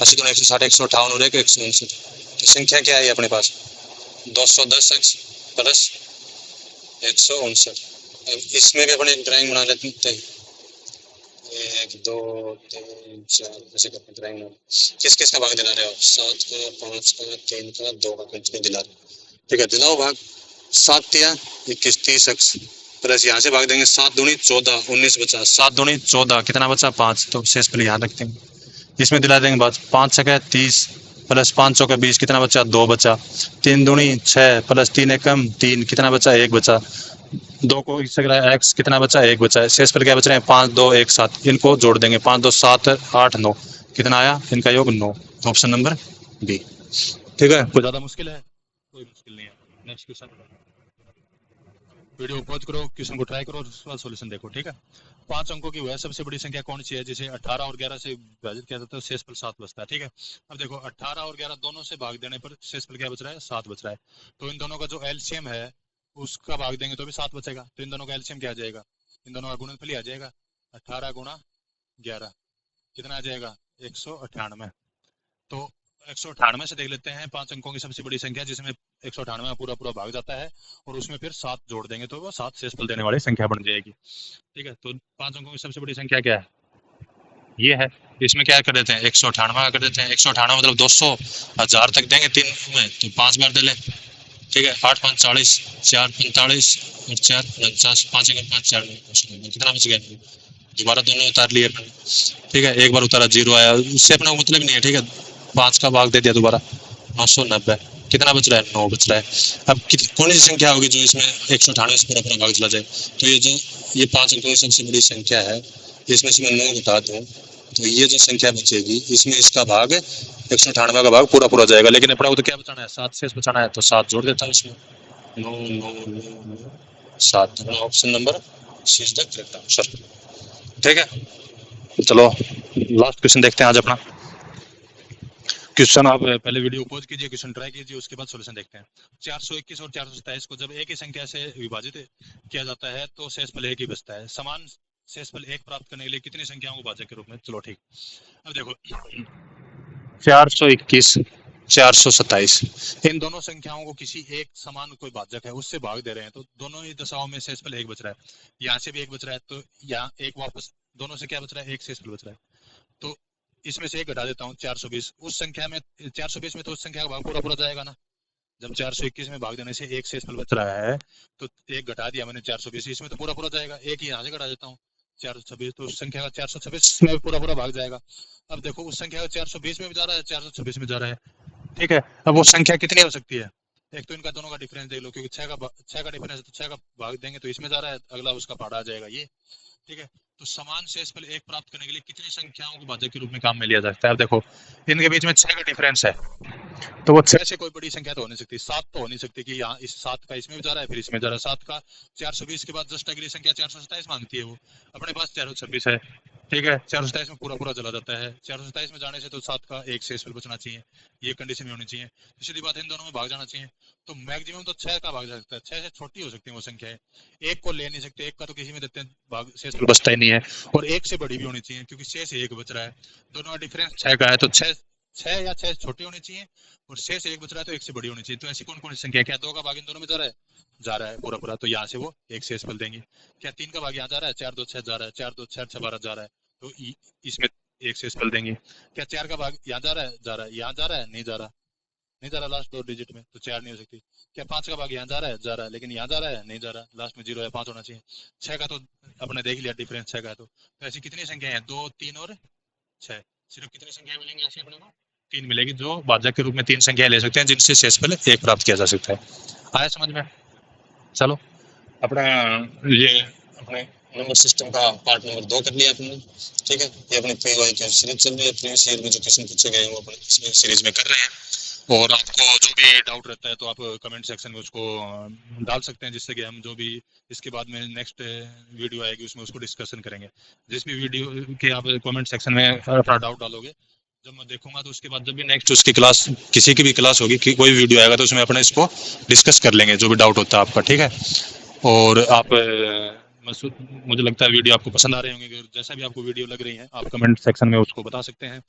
80 दूनी 160 158 और 1 159। तो संख्या क्या है अपने पास? 210x plus 159। अब इसमें भी अपन एक ड्राइंग बना लेते हैं, 1 2 3 4 ऐसे करके ड्राइंग बना। किस किस का भाग दिला रहे हो? 7 का 5 का 3 का 2 का कंटिन्यू दिला रहे हो, ठीक है। दिलाओ भाग। 7 दिया 21 30x प्लस यहाँ से भाग देंगे 7 दूनी 14 19 बचा, 7 दूनी 14 कितना बचा? 5। तो शेषफल यहाँ रखते हैं, इसमें दिला देंगे बाद 5 6 30 प्लस 5 चौके 20 कितना बचा? 2 बचा। 3 दूनी 6 प्लस 3 एकम 3 कितना बचा? 1 बचा। 2 को इससे गिराया x कितना बचा? 1 बचा है। शेषफल क्या बच रहे हैं? 5 2 1 7। इनको जोड़ देंगे 5 2 7 8 9 कितना आया? इनका योग 9। ऑप्शन नंबर बी, ठीक है। कोई ज्यादा मुश्किल है? कोई मुश्किल नहीं है। Next question. वीडियो पॉज करो, क्वेश्चन को ट्राई करो और उसके बाद सॉल्यूशन देखो, ठीक है। 5 अंकों की वह सबसे बड़ी संख्या कौन सी है जिसे 18 और 11 से विभाजित किया जाता है शेषफल 7 बचता है, ठीक है। अब देखो 18 और 11 दोनों से भाग देने पर शेषफल क्या बच रहा है? 7 बच रहा है। तो इन दोनों का जो एलसीएम है उसका भाग देंगे तो भी 7 बचेगा। तो इन दोनों का एलसीएम क्या आ जाएगा? इन दोनों का गुणनफल ही आ जाएगा। 18 गुणा 11 कितना आ जाएगा? 198। तो 198 से देख लेते हैं 5 अंकों की सबसे बड़ी संख्या जिसमें 198 में पूरा पूरा भाग जाता है और उसमें फिर 7 जोड़ देंगे तो वो 7 शेषफल देने वाली संख्या बन जाएगी। ठीक है, तो 5 अंकों की सबसे बड़ी संख्या क्या है, ये है। इसमें क्या कर देते हैं, 198 कर देते हैं। 198 मतलब 200 1000 तक देंगे 3 में, तो 5 बार दे लें। ठीक है, 8 5 40, 4 45 और 4 49, 5 1 5 4 कितना बच गया, दोबारा दोनों उतार लिए अपन। ठीक है, एक बार उतारा 0 आया, उससे अपना मतलब नहीं है। ठीक है, 5 का भाग दे दिया दोबारा, 990, कितना बच रहा है, 9 बच रहा है। अब कौन सी संख्या होगी जो इसमें 198 से पूरा पूरा भाग चला जाए, तो ये 5 अंकों की सबसे बड़ी संख्या है, इसमें से मैं 9 घटा दूं तो ये जो संख्या बचेगी इसमें इसका भाग 198 का भाग पूरा पूरा जाएगा। लेकिन अपना को तो क्या बचाना है, 7 शेष बचाना है, तो 7 जोड़ देता हूँ इसमें, 9 9 9 7, अपना option number C is the correct answer. ठीक है, चलो लास्ट क्वेश्चन देखते हैं आज अपना। क्वेश्चन आप पहले वीडियो पॉज कीजिए, क्वेश्चन ट्राई कीजिए, उसके बाद सॉल्यूशन देखते हैं। 421 और 427 को जब एक ही संख्या से विभाजित किया जाता है तो शेषफल एक ही बचता है। समान शेषफल एक प्राप्त करने के लिए कितनी संख्याओं को भाजक के रूप में, चलो ठीक। अब देखो 421 427 इन दोनों संख्याओं को किसी एक समान कोई भाजक है उससे भाग दे रहे हैं, तो दोनों ही दशाओं में शेषफल एक बच रहा है। यहाँ से भी एक बच रहा है, तो यहाँ एक वापस दोनों से क्या बच रहा है, एक शेषफल बच रहा है। तो इसमें से एक घटा देता हूँ 420, उस संख्या में 420 में तो उस संख्या का भाग पूरा पूरा जाएगा ना। जब 421 में भाग देने से एक शेषफल बच रहा है तो एक घटा दिया मैंने 420, इसमें तो पूरा पूरा जाएगा। एक ही यहाँ से घटा देता हूँ 426, तो उस संख्या का 426 में पूरा पूरा भाग जाएगा। अब देखो उस संख्या का 420 में भी जा रहा है, 426 में जा रहा है। ठीक है, अब वो संख्या कितनी हो सकती है, एक तो इनका दोनों का डिफरेंस देख लो, क्योंकि 6 का डिफरेंस है तो 6 का भाग देंगे तो इसमें जा रहा है, अगला उसका पहाड़ा आ जाएगा ये। ठीक है, तो समान शेषफल एक प्राप्त करने के लिए कितनी संख्याओं को भाजक के रूप में काम में लिया जा सकता है। अब देखो इनके बीच में 6 का डिफरेंस है, तो वो 6 से कोई बड़ी संख्या तो हो नहीं सकती, 7 तो हो नहीं सकती कि यहाँ इस 7 का इसमें भी जा रहा है फिर इसमें जा रहा है। 7 का 420 के बाद जस्ट अगली संख्या 427 मांगती है, वो अपने पास 426 है। ठीक है, 427 में पूरा पूरा चला जाता है, 427 में जाने से तो 7 का एक शेषफल बचना चाहिए, ये कंडीशन में होनी चाहिए। सीधी बात इन दोनों में भाग जाना चाहिए, तो मैक्सिमम तो 6 का भाग जा सकता है, 6 से छोटी हो सकती है वो संख्याएं, एक को ले नहीं सकते, एक का तो किसी में देते हैं भाग शेषफल बचता ही नहीं है, और एक से बड़ी भी होनी चाहिए क्योंकि 6 से एक बच रहा है, दोनों का डिफरेंस 6 का है, तो 6 या 6 छोटी होनी चाहिए और 6 से एक बच रहा है तो 1 से बड़ी होनी चाहिए। तो ऐसी कौन कौन सी संख्या, क्या 2 का भाग इन दोनों में जा रहा है पूरा पूरा, तो यहाँ से वो एक शेषफल देंगे। क्या 3 का भाग यहाँ जा रहा है, 4 2 6 जा रहा है, 4 2 6 6 12 जा रहा है, तो इसमें एक शेषफल देंगे। क्या 4 का भाग यहाँ जा रहा है, यहाँ जा रहा है, नहीं जा रहा, नहीं जा रहा लास्ट 2 डिजिट में, तो 4 नहीं हो सकती। क्या 5 का भाग यहाँ जा रहा है, लेकिन यहाँ जा रहा है, नहीं जा रहा, लास्ट में 0 है, 5 होना चाहिए। 6 का तो अपने देख लिया डिफरेंस 6 का है, तो ऐसी कितनी संख्या है, 2 3 और 6, सिर्फ कितनी संख्या मिलेंगी ऐसी अपने को, 3 मिलेगी, जो भाजक के रूप में 3 संख्या ले सकते हैं जिनसे शेषफल एक प्राप्त किया जा सकता है। आया समझ में। चलो अपना ये अपने नंबर सिस्टम का पार्ट नंबर 2 कर लिया अपने। ठीक है, ये अपने पीवाई की सीरीज चल रही है, प्रीवियस ईयर में जो क्वेश्चन पूछे गए हैं वो अपने इसमें सीरीज में कर रहे हैं, और आपको जो भी डाउट रहता है तो आप कमेंट सेक्शन में उसको डाल सकते हैं, जिससे कि हम जो भी इसके बाद में नेक्स्ट वीडियो आएगी उसमें उसको डिस्कशन करेंगे। जिस भी वीडियो के आप कमेंट सेक्शन में अपना डाउट डालोगे, जब मैं देखूंगा तो उसके बाद जब भी नेक्स्ट उसकी क्लास, किसी की भी क्लास होगी, कोई वीडियो आएगा तो उसमें अपने इसको डिस्कस कर लेंगे जो भी डाउट होता है आपका। ठीक है, और आप मुझे लगता है वीडियो आपको पसंद आ रहे होंगे, जैसा भी आपको वीडियो लग रही है आप कमेंट सेक्शन में उसको बता सकते हैं,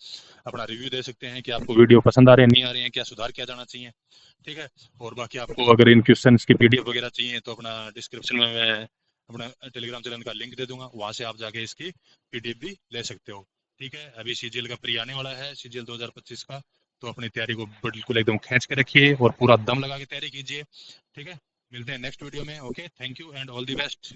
अपना रिव्यू दे सकते हैं कि आपको वीडियो पसंद आ रहे हैं, नहीं आ रहे हैं, क्या सुधार किया जाना चाहिए। ठीक है, और बाकी आपको अगर इन क्वेश्चंस की पीडीएफ वगैरह चाहिए तो अपना डिस्क्रिप्शन में मैं अपना टेलीग्राम चैनल का लिंक दे दूंगा, वहां से आप जाके इसकी पीडीएफ भी ले सकते हो। ठीक है, अभी सीजीएल का प्री आने वाला है, सीजीएल 2025 का, तो अपनी तैयारी को बिल्कुल एकदम खींच के रखिए और पूरा दम लगा के तैयारी कीजिए। ठीक है, मिलते हैं नेक्स्ट वीडियो में। Okay, thank you and all the best.